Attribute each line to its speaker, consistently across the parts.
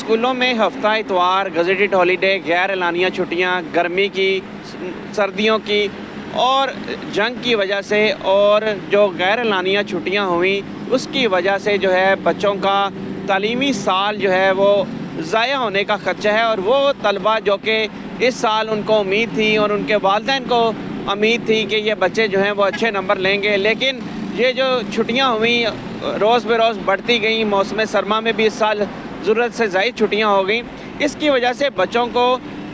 Speaker 1: स्कूलों में हफ्ता इतवार, गजेटेड हॉलीडे, गैर एलानिया छुट्टियां, गर्मी की, सर्दियों की और जंग की वजह से और जो गैर एलानिया छुट्टियां हुई उसकी वजह से जो है बच्चों का तालीमी साल जो है वो ज़ाया होने का खदशा है। और वो तलबा जो कि इस साल उनको उम्मीद थी और उनके वालिदैन को उम्मीद थी कि ये बच्चे जो हैं वो अच्छे नंबर लेंगे, लेकिन ये जो छुट्टियां हुई रोज़ बरोज़ बढ़ती गई, मौसम सरमा में भी इस साल ज़रूरत से ज़ायद छुट्टियां हो गई। इसकी वजह से बच्चों को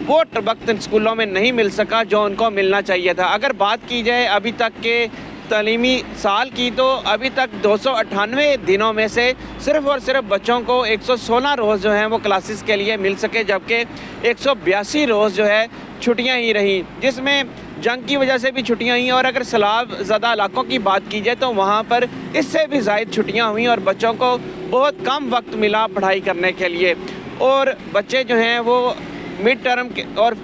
Speaker 1: वो वक्त स्कूलों में नहीं मिल सका जो उनको मिलना चाहिए था। अगर बात की जाए अभी तक के तालीमी साल की, तो अभी तक 298 दिनों में से सिर्फ़ और सिर्फ बच्चों को 116 रोज़ जो हैं वो क्लासेस के लिए मिल सके, जबकि 182 रोज़ जो है छुट्टियां ही रहीं, जिसमें जंग की वजह से भी छुट्टियां हुई। और अगर सैलाब ज़्यादा इलाकों की बात की जाए तो वहाँ पर इससे भी ज़ायद छुट्टियां हुई और बच्चों को बहुत कम वक्त मिला पढ़ाई करने के लिए। और बच्चे जो हैं वो मिड टर्म के और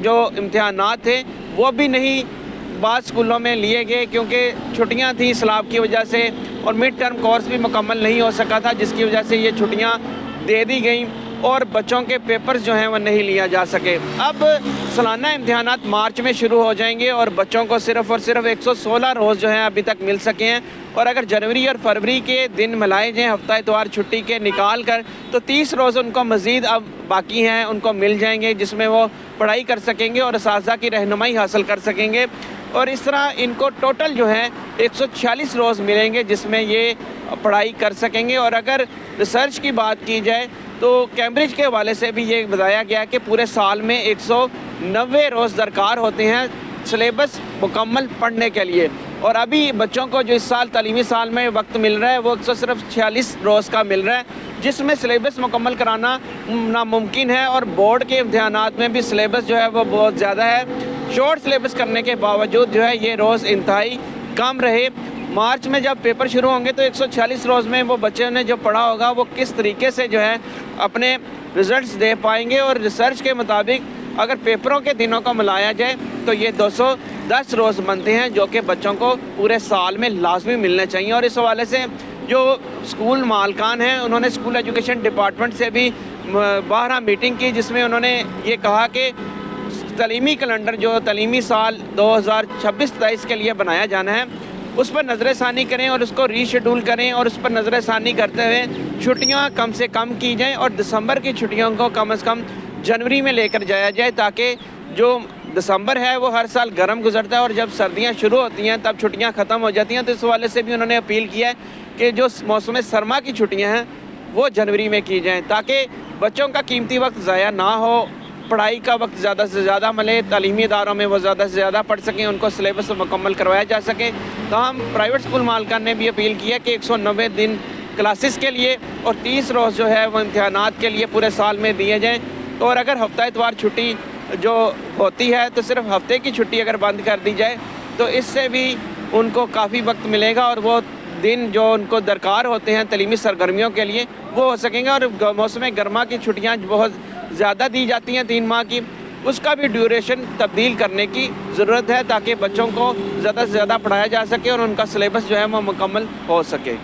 Speaker 1: जो इम्तिहानात थे वो भी नहीं बाद स्कूलों में लिए गए, क्योंकि छुट्टियां थी सैलाब की वजह से और मिड टर्म कोर्स भी मुकम्मल नहीं हो सका था, जिसकी वजह से ये छुट्टियां दे दी गई और बच्चों के पेपर्स जो हैं वो नहीं लिया जा सके। अब सालाना इम्तिहानात मार्च में शुरू हो जाएंगे और बच्चों को सिर्फ़ और सिर्फ 116 रोज़ जो हैं अभी तक मिल सके हैं। और अगर जनवरी और फरवरी के दिन मिलाए जाएँ हफ्ता इतवार छुट्टी के निकाल कर, तो 30 रोज़ उनको मज़ीद अब बाकी हैं, उनको मिल जाएंगे, जिसमें वो पढ़ाई कर सकेंगे और असातिज़ा की रहनुमाई हासिल कर सकेंगे। और इस तरह इनको टोटल जो है 146 रोज़ मिलेंगे जिसमें ये पढ़ाई कर सकेंगे। और अगर रिसर्च की बात की जाए तो कैम्ब्रिज के हवाले से भी ये बताया गया कि पूरे साल में 190 रोज़ दरकार होते हैं सिलेबस मुकम्मल पढ़ने के लिए। और अभी बच्चों को जो इस साल तालीमी साल में वक्त मिल रहा है वो 146 रोज़ का मिल रहा है, जिसमें सिलेबस मुकम्मल कराना नामुमकिन है। और बोर्ड के इम्तिहानात में भी सिलेबस जो है वो बहुत ज़्यादा है। शॉर्ट सिलेबस करने के बावजूद जो है ये रोज़ इंतहाई कम रहे। मार्च में जब पेपर शुरू होंगे तो 146 रोज़ में वो बच्चों ने जो पढ़ा होगा वो किस तरीके से जो है अपने रिज़ल्ट्स दे पाएंगे। और रिसर्च के मुताबिक अगर पेपरों के दिनों को मिलाया जाए तो ये 210 रोज़ बनते हैं, जो कि बच्चों को पूरे साल में लाजमी मिलने चाहिए। और इस हवाले से जो स्कूल मालकान हैं उन्होंने स्कूल एजुकेशन डिपार्टमेंट से भी बारहा मीटिंग की, जिसमें उन्होंने ये कहा कि तालीमी कैलेंडर जो तालीमी साल 2026-23 के लिए बनाया जाना है उस पर नज़र-ए-षानी करें और उसको रीशेड्यूल करें और उस पर नज़र-ए-षानी करते हुए छुट्टियां कम से कम की जाएं और दिसंबर की छुट्टियों को कम से कम जनवरी में लेकर जाया जाए, ताकि जो दिसंबर है वो हर साल गर्म गुजरता है और जब सर्दियां शुरू होती हैं तब छुट्टियां ख़त्म हो जाती हैं। तो इस हवाले से भी उन्होंने अपील किया है कि जो मौसम सरमा की छुट्टियाँ हैं वो जनवरी में की जाएँ, ताकि बच्चों का कीमती वक्त ज़ाया ना हो, पढ़ाई का वक्त ज़्यादा से ज़्यादा मिले, तालीमी इदारों में वो ज़्यादा से ज़्यादा पढ़ सकें, उनको सिलेबस मुकम्मल करवाया जा सके। तो हम प्राइवेट स्कूल मालिकान ने भी अपील की है कि 190 दिन क्लासेस के लिए और 30 रोज़ जो है वो इम्तिहानात के लिए पूरे साल में दिए जाएँ। तो और अगर हफ्ता इतवार छुट्टी जो होती है तो सिर्फ हफ्ते की छुट्टी अगर बंद कर दी जाए तो इससे भी उनको काफ़ी वक्त मिलेगा और वो दिन जो उनको दरकार होते हैं तालीमी सरगर्मियों के लिए वो हो सकेंगे। और मौसम गर्मा की छुट्टियाँ बहुत ज़्यादा दी जाती हैं 3 माह की, उसका भी ड्यूरेशन तब्दील करने की ज़रूरत है, ताकि बच्चों को ज़्यादा से ज़्यादा पढ़ाया जा सके और उनका सिलेबस जो है वो मुकम्मल हो सके।